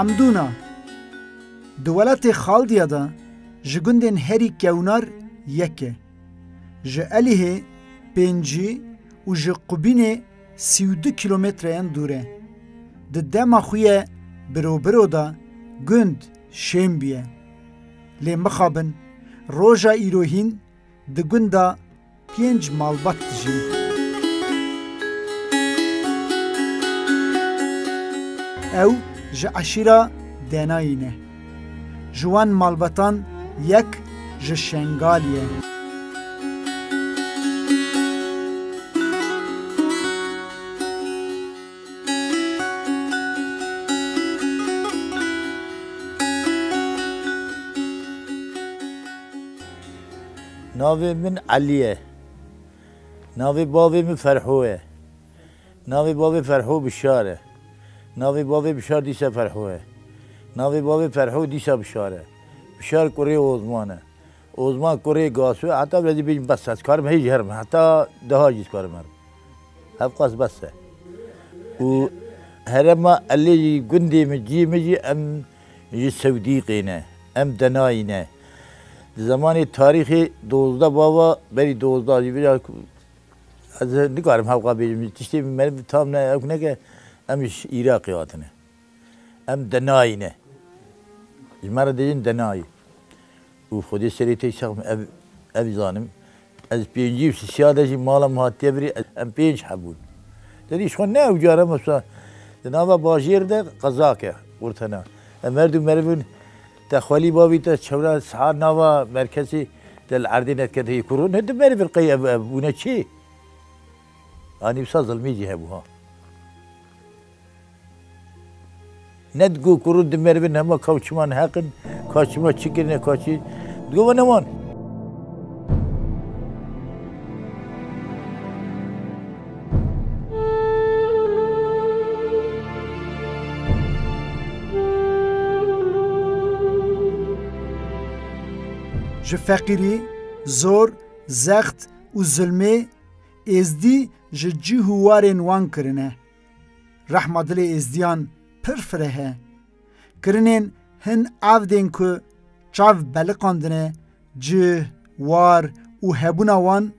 حمدونا دولت خالدیا دا جگندن هری کونار یکه جه الیه پنجی و جه قبینه 32 کیلومترین دوره ده دما خویه برو دا گند شیم بیه لیم بخابن روژا ایروهین ده گندا 5 مالبات دجین او جه عشیرا دناینه جوان مالباتان یک جه شنگالیه ناوی من علیه ناوی بابی من فرحوه ناوی بابی فرحو بشاره ناوی بابی بشار دیسا فرحوه ناوی بابی فرحو دیسا بشاره بشار کره اوزمانه اوزمان کره گاسوه حتی بلدی بیش بس از کارم هیچ هرم حتی ده جیز کارم هرم هفقاس بسه و هرما علی گندی مجی ام جی سودیقینه ام دناینه زمانی تاریخی 12 بابا بری 12 جیبی از نکارم حقا بیجم تشتی من تام نه اکنه که امش عراقی آتنه ام دنایی نه جمعه دیدن دنایی و خودی سری تیشم ابی زانم از پینجیب سیاده جی مالم هاتیه بری ام پینج حبون دیدیش خون نه اجاره مثلا جنابا باشیر ده قزاکه ورتنا مردم مربون تخوالي بابي تشورا سحار نوا مركزي العردينة كده يكرون هذا ما في القي أبونا شيء أنا بس ظلمي جه أبوها ندقو كرون دمر بينهم كوتشمان هاكن كوتشمان تشكرنا كوتشي تقول نمان ji feqîrî, zor, zext û zulmê êzdî ji cih û warên wan kirine. Rehma dilê êzdiyan pir fireh e. Kirinên hin avdên ku çav beliqandine cih, war û hebûna wan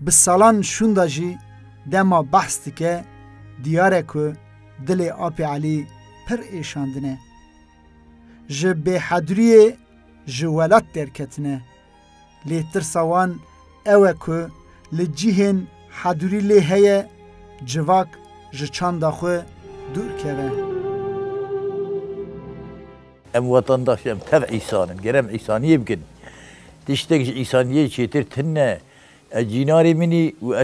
bi salan şûnda jî dema behs dike diyar e ku dilê apê Elî pir êşandine. Ji bêhedriyê ji welat derketine. Lê tirsa wan ew e ku li cihên hedûrî lê heye civak ji çanda xwe dûr keve. Em vatandaş em tev İsa'nın, gerem İsa'niye bikin. Tiştek İsa'niye çetir tinne. Cinari mini ve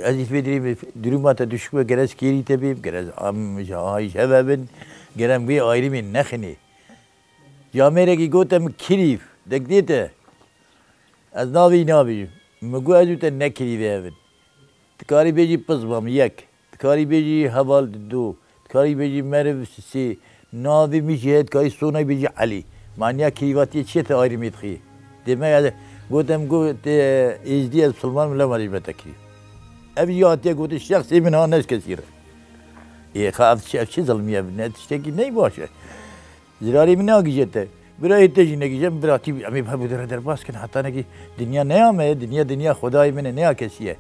aziz vedrim durumata düşme gerez kiri tebim gerez am jahay şebabin gerem bir ayrımın nexni. Camere ki gotem kirif dekdete. Az navi مگو از اون نکری بیاین کاری بیجی پزبام یک کاری بیجی حوال دو کاری بیجی مرو سی ناوی میشه کاری سونای بیجی علی معنی کیواتی چه تا آیری میتخی دیمه یاده گفتم گفت ازدی از سلمان ملا مالی بتکی ابی یاتی گفت شخصی من ها نش کسیره ای خواهد چه ظلمیه نه تشتکی نی باشه زراری من نگیجته برای تجی نگیجم براتی امی بهبودره در باز کن حتی نگی دنیا نیامه دنیا خدای منه نیا کسیه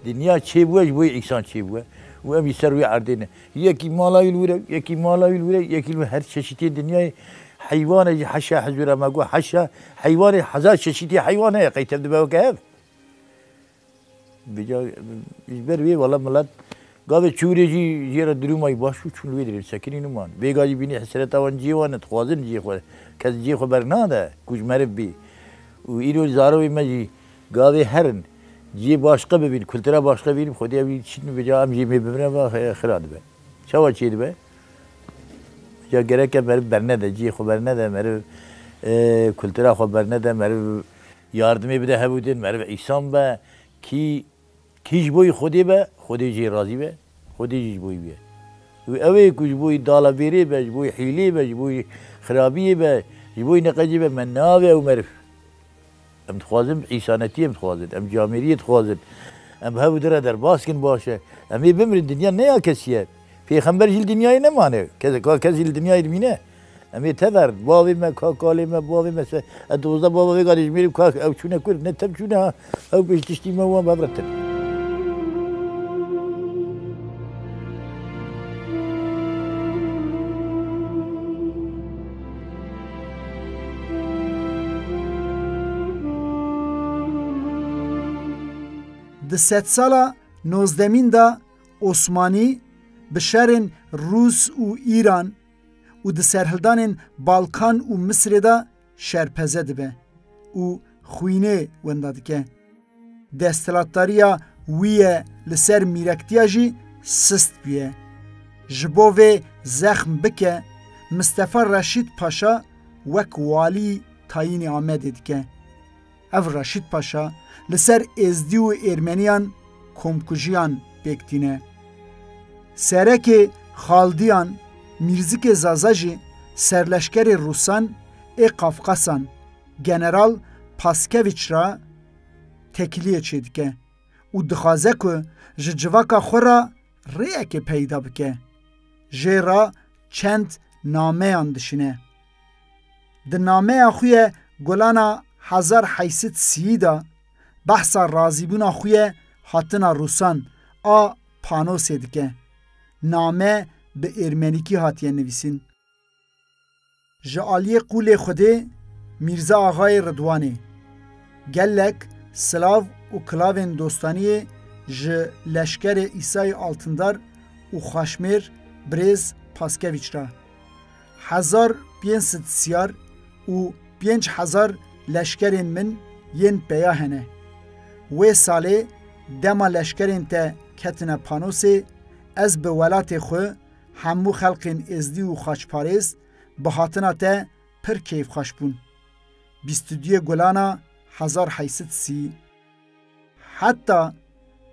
دنیا چه بوش بوی انسان چه بوه و امی سروی عردینه یکی مالای الوره یکی مالای الوره یکی هر چشیتی دنیای حیوان حشا حزوره ما گو حشا حیوان هزار چشیتی حیوانه قیتم دبه که بجا بروی والا ملت گاوه چوری جی جیره درومای باشو چون لوی درید سکنی نمان بیگاجی بینی حسرت آوان جیوانه خوازن جی خود کس جی خود برناده کج مرب بی و ایرو زاروی مجی گاوه هرن جی باشقه ببین کلترا باشقه ببین خودی ببین چین بجا هم جی میبرن و خراد به چوا چید به جا گره که مرب برنده جی خود برنده مرب کلترا خود برنده مرب یاردمی بده هبودن مرب ایسان به کیش بوی خودی به خودی جی راضی به خودی جی بوی بیه و اوه کج بوی دالا بیری به بوی حیلی به بوی خرابی به بوی نقجی به من ناوه و مرف ام تخوازم عیسانتی ام تخوازد ام جامعیت تخوازد ام هاو دره در باسکن باشه امی بمرین دنیا نیا کسیه پیغمبر جیل دنیای نمانه کسی جیل دنیای مینه امی تورد باوی ما کالی ما باوی مثلا دوزده باوی گاریش میریم کاک او چونه کرد نه تب چونه او بیشتشتی ما وام ببرتن د ست سالا نوزدمین دا عثمانی به شرن روس و ایران و د سرهلدان بالکان و مصر دا شرپزه دبه و خوینه ونده که دستلاتاریا ویه لسر میرکتیا جی سست بیه جبو و زخم بکه مصطفی رشید پاشا وک والی تاین آمده دکه اف رشید پاشا لسر ازدی و ارمنیان کمکجیان بکتینه سرک خالدیان میرزیک زازاجی سرلشکر روسان ای قفقاسان گنرال پاسکویچ را تکلیه چید که او دخوازه که جواکا خورا ریه که پیدا بکه جه را چند نامه اندشینه ده نامه اخوی گلانا 1830 دا بحثا رازیبون اخوی حاتنا روسان آ پانو سیدکه نامه به ارمنیکی هاتیه نویسین جعالی قول خوده میرزا آقای ردوانی گلک سلاو و کلاوین دوستانی ج لشکر ایسای آلتندار و خاشمیر بریز پاسکویچ را 1500 سیار و 5000 لشکرین من ین پیا هنه و ساله دما لشکرین تا کتنا پانوسی از به ولات خو همو خلقین ازدی و خاچپاریز به هاتنا تا پر کیف خوش بون 22 گلانا 1830 حتی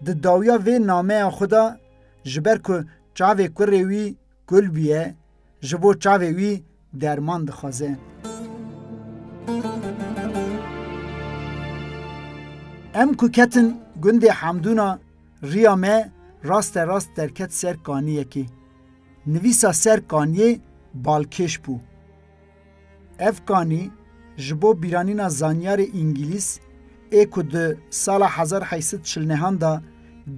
د داویا و نامه خدا جبر که چاوه کروی گل بیه جبو چاوه وی درمان دخوازه ام کو کتن گنده حمدونا ریامه راست درکت سر کانیه کی نویسا سر کانیه بالکش بو اف کانی جبو بیرانینا زانیار انگلیس ایکو ده سال 1849 دا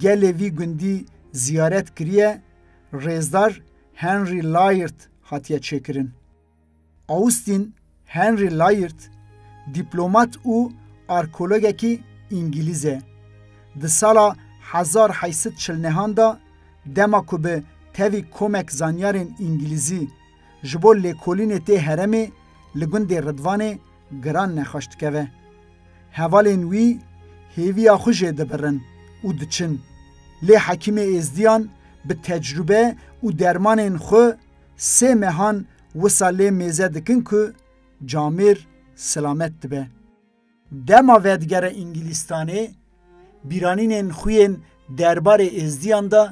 گله وی گندی زیارت کریه رزدار هنری لایرت هاتیه چکرین آوستین هنری لایرت دیپلومات او آرکولوگه کی انگلیزه ده سال 1849 دا دما کو به تاوی کومک زانیارن انگلیزی جبو لیکولین ته هرمی لگند ردوان گران نخاشت که هوالین وی هیوی خوشه دبرن او دچن لی حکیم ازدیان به تجربه او درمان خو سه مهان وصاله میزه دکن که جامیر سلامت دبه دما ودگر انگلیستانه بیرانین خوین دربار ازدیان دا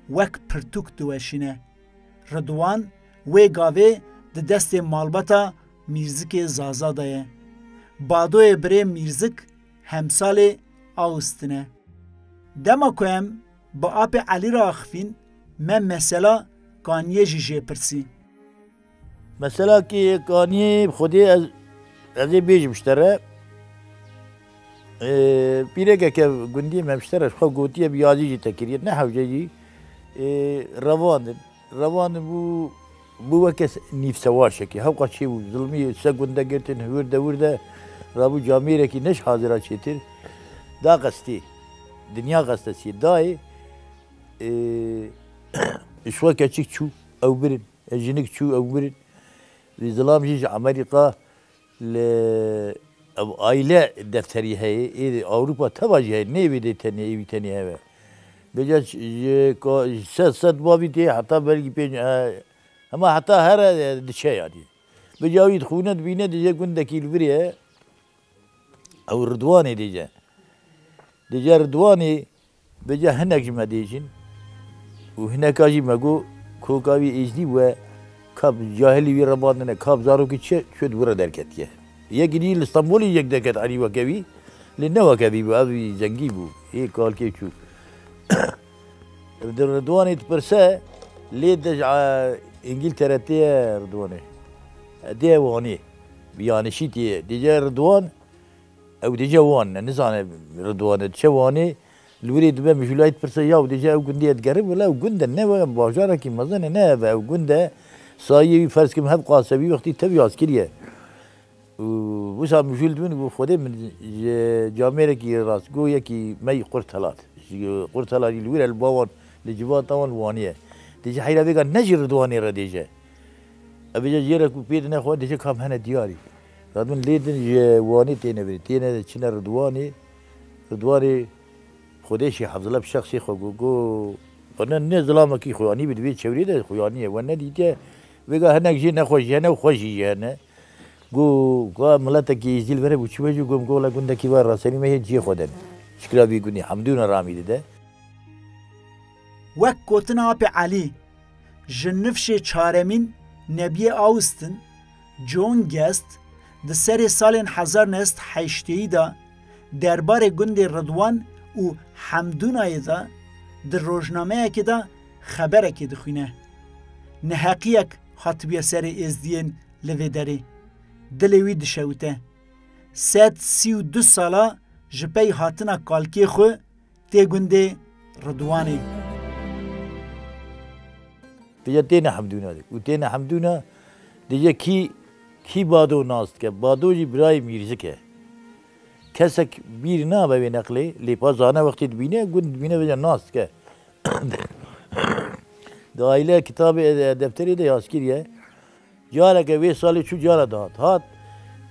وک پرتوک دوشینه ردوان و گاوه ده دست مالباتا میرزک زازادایه بادوی بره میرزک همسال آوستنه دما کویم با آپ علی را اخفین من مثلا کانیه جیجه پرسی مثلا که کانیه خودی از بیج مشتره پیره که گندی مشتره خو گوتیه بیازی جی تکریه نه حوجه جی روان بو وکس نیف سوار شکی هاو قچی بو ظلمی سگونده گرتن ورده رابو جامعه کی نش حاضرا چیتر دا قستی دنیا قستی دای شو کچیک چو او برن جنک چو او برن ظلام جیج امریکا ل aile defteri heye Avrupa tabancı heye ne bir tane heye beca set babi diye hatta belki ben ama hatta her şey yani beca yit khunat bine diye gündeki ilbiriye او Rıdvani diye Rıdvani beca henek medicin و هناك اجي ماگو کوکاوی ازدی و کاب جاهلی وی رباندنه کاب زارو کی چه شد ور درکتیه یگنی استانبولی یک دکت اری وکوی لنه وکوی بو ابي جنگی بو ای کال کی چو رضوان پرسه لید انگلترا تی رضوان دی وانی بیانشی دیجه ردوان او دیجه وان نزانه ردوان چه وانی لوری دبه مجلایت پرسه یا دیجه او گندی ادگره ولی او گنده نه و باجاره کی مزنه نه و او گنده سایه فرض کم هب قاسبی وقتی تبی آسکریه و بس هم مجول دون و خوده من جامعه کی راست گویه کی می قرطلات قرطلاتی لوری الباون لجوات آن وانیه دیجه حیرا بگه نجی ردوانی را دیجه ابیجا جیره کو پید نه خود دیجه کام هنه دیاری رادون لیدن وانی تینه بری تینه چنه ردوانی خودشی حفظ الله شخصی خو گو انا نه ظلام کی خوانی بدوی چوری ده خوانیه و نه دیگه بگه هنگ جی نخوشی نه خوشی نه گو ملت کی زیل بره بچو بجو گم گولا گنده کی وار راسنی مه جی خودن شکر بی گونی حمدون رامی ده وک کوتنا اپ علی جنفش چارمین نبی اوستن جون گست د سری سالن 1908 دا دربار گند رضوان و حمدونای دا در روزنامه که دا خبره که دخوینه نحقیق حتبیه سر ازدین لوی داره دلوی دشوته 132 سالا جپی حاتنا کالکی خو تی گند رضوانی دیگه تین حمدونه ده و تین حمدونه دیگه کی بادو ناست که بادو جی برای میرزه که کسک بیر نه به نقله لیپا زانه وقتی بینه گند بینه بجا ناست که دایله کتاب دفتری ده یاسکریه جاره که وی سالی چو جاره داد هات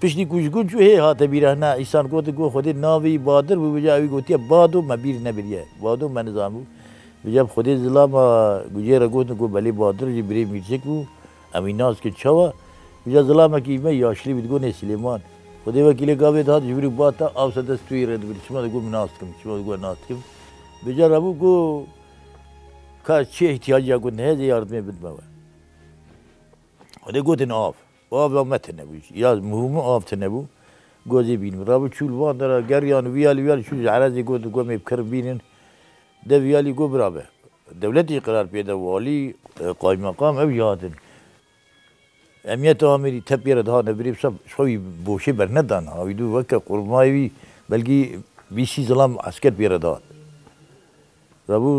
پشتی کشگون چو هی هات بیره نه ایسان گوت گو خودی ناوی بادر بو بجا اوی گوتیه بادو ما بیر نبریه بادو من نظامو بجا خودی ظلام گوجه را گوت گو بلی بادر جی بری میرچک بو امین ناز که چوا بجا ظلام کی می یاشلی بدگو نه سلیمان خودی وکیل گاوی داد جبری باتا آوسط استوی رد بری شما دگو مناسکم شما دگو ناسکم بجا رابو گو که چه احتیاجی گو نه یاردمی بدمه خودی گوتن آف متن نبود یا مهم آفت نبود گوزی بینم رابو چول وان داره گریان ویال چول عرضی گوت گو میبکر بینن ده ویالی گو برابه دولتی قرار پیدا والی قایم مقام او یادن امیت آمری تپیر ده نبریم سب شوی بوشه بر ندان هاوی دو وقت قرمایی بلکی بیسی ظلم عسکر پیر داد رابو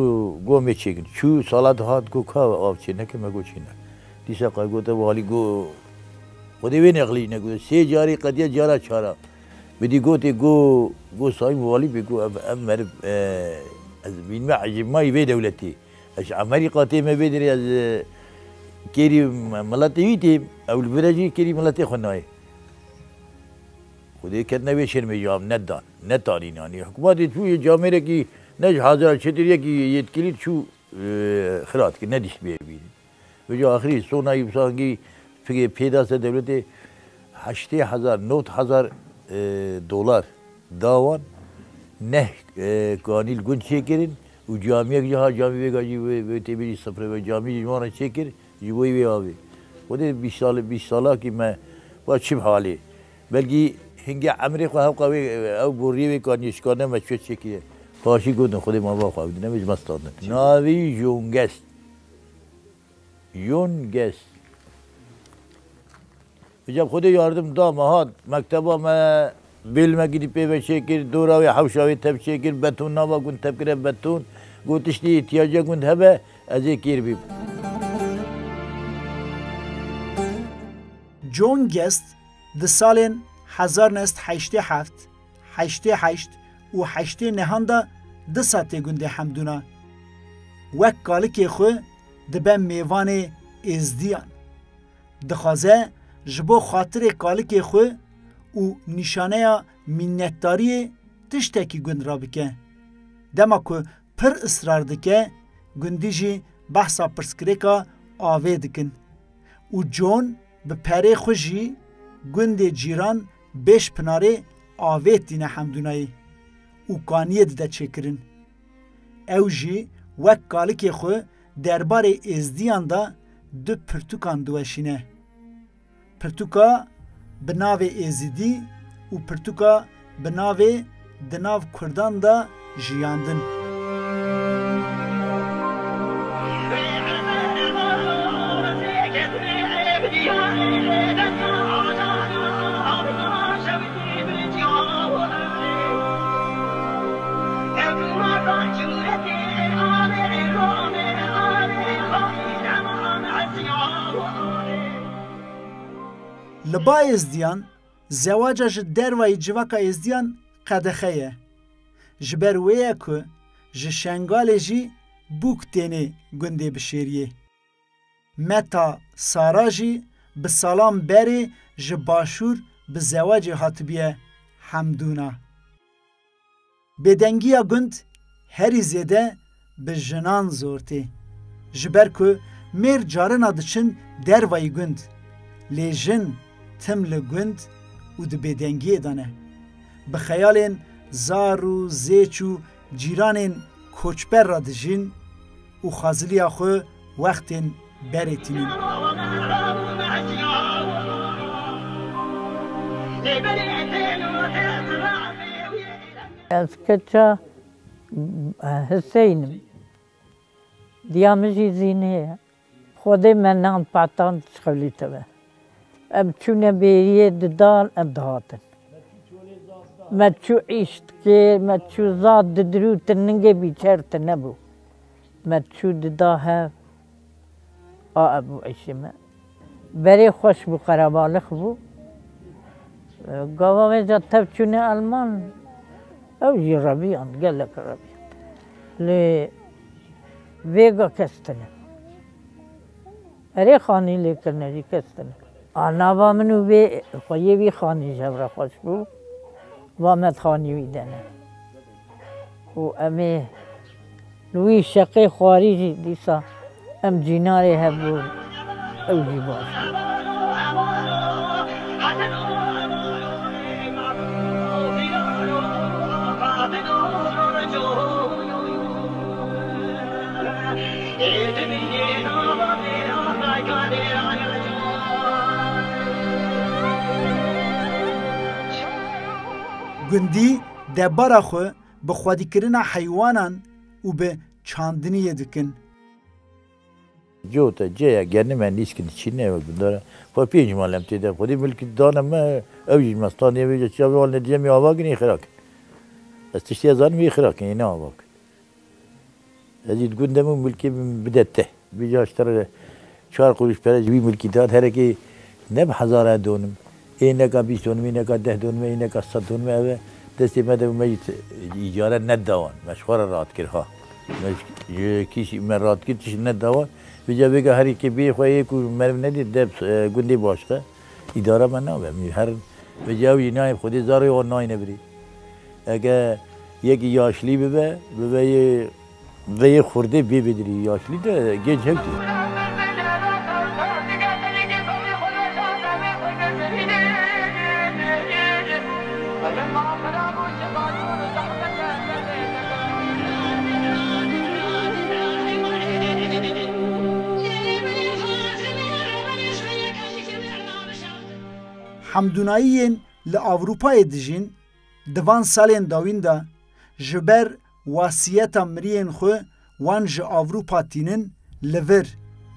گو میچکن چو سالات هات گو که آف چه نکه مگو چه نه دیسا قای گو تا والی گو خودی وی نقلی نگو سی جاری قدیه جارا چارا بدی گو تی گو سایم والی بگو ام مرب از بینم عجب مایی وی دولتی اش امریکا تیم بیدری از کیری ملتی تیم اول برجی کیری ملتی خنای خودی کت نویشن میجام ندانی نانی حکومت توی جامعه کی نج حاضر چطوریه کی yetkili چو خیرات کی ندیش بیاری بجا آخری سونایی بسانگی فکر پیدا سه دولتی 8,000 $9,000 داوان نه قانیل گون چیکرین و جامعه که جاها جامعه گاجی و تبیری سفره و جامعه جوان چیکر جوی وی آوی خودی 20 ساله که من با چیم حالی بلکه هنگی امریکا هم قوی او بوری وی کانیش کنه و چه چیکیه پاشی گفتن خودی ما با خواهد نمیش مستانه ناوی یونگست بجاب خودی یاردم دام هات مکتبا ما بیلمه گیری پیوه شکر دوراوی حوشاوی تب شکر بتون نوا گون تب کره بتون گوتشتی احتیاجه گون هبه از کیر بیم جون گست د سالن 1987 88 و 89 دا د ساته گنده حمدونا وک کالکی خو دبه میوان ازدیان دخوازه جبو خاطر کالکی خو و نشانه منتداری تشتکی گند را بکه دما که پر اصرار دکه گندی جی بحثا پرسکریکا آوه دکن و جون به پره خوشی گند جیران بیش پناره آوه دینه حمدونایی و کانیه ده چکرن او جی وک کالکی خو دربار ازدیان دا دو پرتوکان دوشینه پرتوکا به ناو ازیدی و پرتوکا به ناو دناو کردان دا جیاندن لبا ازدیان زواجا ج دروای جواکا ازدیان قدخه جبر ویه که ج شنگال جی بوک تینه گنده بشیریه متا سارا جی به سلام بری ج باشور به زواج هاتبیه حمدونا بدنگیا گند هری زیده به جنان زورتی جبر که میر جارنا دچن دروای گند لی جن تم لگند و ده بدنگی دانه به خیالین زار و زیچ و جیرانین کوچبر را دجین و خازلی آخو وقتین بریتینین از کچا حسینم دیامجی زینه خودی من نام پاتان شخولی تبه ام چونه بیریه ددان ام دهاتن ما چو عشت که ما چو زاد ددرو تننگه بیچرت نبو ما چو دداه ابو عشمه بری خوش بو قربالخ بو قوامه جا تب چونه آلمان او جی ربیان گلک ربیان لی ویگا کستنه اره خانی لیکرنه جی کستنه آنا با منو بی خویه بی خانی جبر خوش بو وامد خانی ویدنه و امی لوی شقی خواری جی دیسا ام جیناری هبو او جی باش گندی دبارا خو به خودی کرنا حیوانان و به چاندنی دکن جوتا جایا گرنه من نیست که چی نه داره پا پیش مالم تیده خودی ملکی دانم اوجی مستانی اوجی چی اول ندیم می آواگی نی خراک از تشتی ازان می خراک این آواگ ازید گندمون ملکی بدته بیجاشتر 4 قروش پرج بی ملکی داد هر کی نب هزاره دونم اینه کا 20 دونم اینه کا 10 دونم اینه کا 100 دونم اوه دستی مده میت ایجاره ندوان مشخور رات کرها کیشی من رات کیش ندوان بجا بگه هری که بی خواهی کو مرم ندید دب گندی باشه اداره من نبود هر بجاوی نای خودی زاری و نای نبری اگه یکی یاشلی به خورده بی بدری یاشلی ده گیج هفتی حمدونایین لأوروپای دجین دوان سالین داوین دا جبر واسیتا مرین خو وان ج اوروپا تینن لور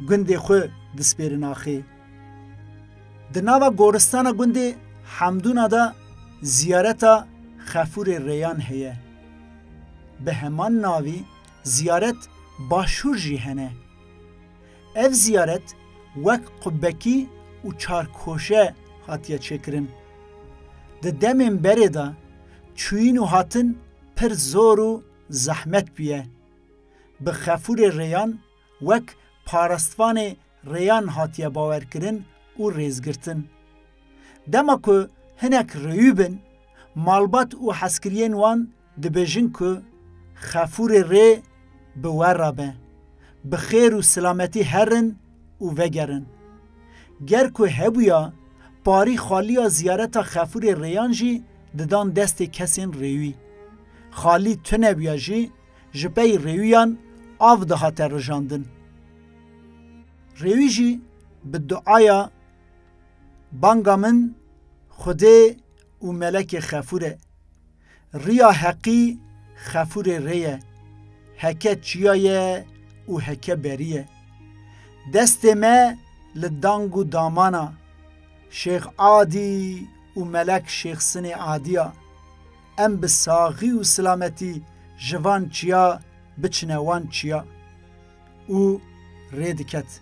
گنده خو دسپیرن آخی دناوا گورستانا گنده حمدونا دا زیارتا خفور ریان هیه به همان ناوی زیارت باشور جی هنه اف زیارت وک قبکی و چارکوشه هاتیه چکرن ده دمین بره دا چوین و هاتن پر زور و زحمت بیه به خفور ریان وک پارستوان ریان هاتیه باور کرن و ریزگرتن دما که هنک ریوبن مالبات و حسکرین وان دبیجن که خفور ری به ورابه به خیر و سلامتی هرن و وگرن گر که هبویا پاری خالی زیارت خفور ریان جی ددان دست کسین ریوی خالی تنه بیا جی جپی ریویان آف ده هات رجاندن ریوی جی به دعایا بانگا من خوده و ملک خفوره ریا حقی خفور ریه هکه چیایه و هکه بریه دست ما لدانگ و دامانا شیخ عادی و ملک شیخ سن عادیا ام بساغی و سلامتی جوان چیا بچنوان چیا و ریدکت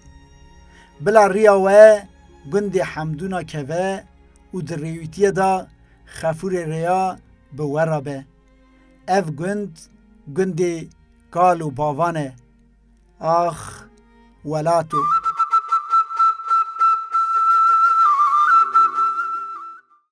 بلا ریا و گند حمدونا که و دریویتی دا خفور ریا بورابه. اف گند کال و باوانه. آخ ولاتو